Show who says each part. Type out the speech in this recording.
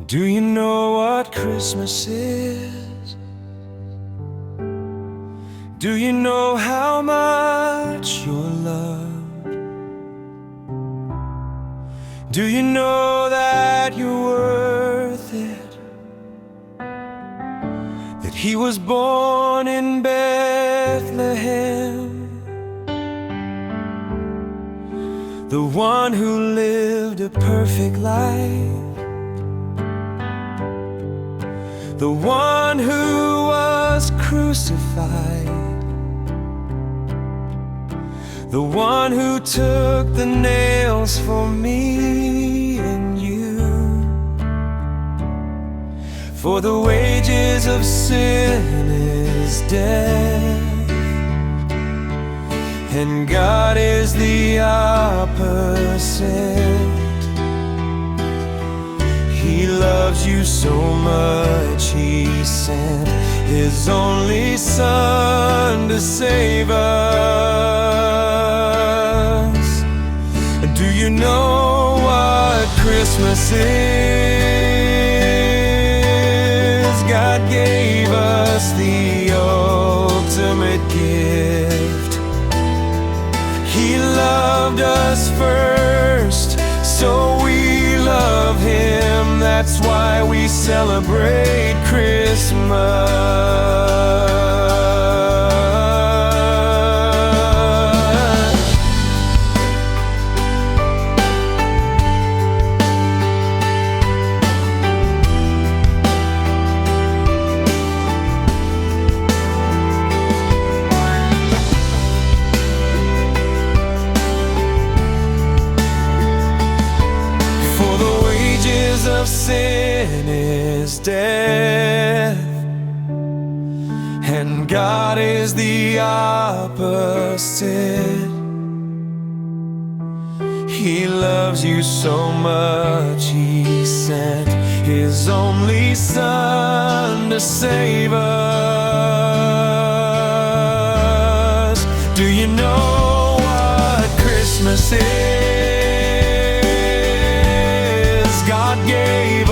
Speaker 1: Do you know what Christmas is? Do you know how much you're loved? Do you know that you're worth it? That He was born in Bethlehem, the one who lived a perfect life, the one who was crucified, the one who took the nails for me and you. For the wages of sin is death, and God is the opposite. He loves you so much, He sent His only Son to save us. Do you know what Christmas is? God gave us the ultimate gift. He loved us first, so we love Him. That's why we celebrate Christmas. Of sin is death, and God is the opposite. He loves you so much, He sent His only Son to save us. Do you know what Christmas is? God gave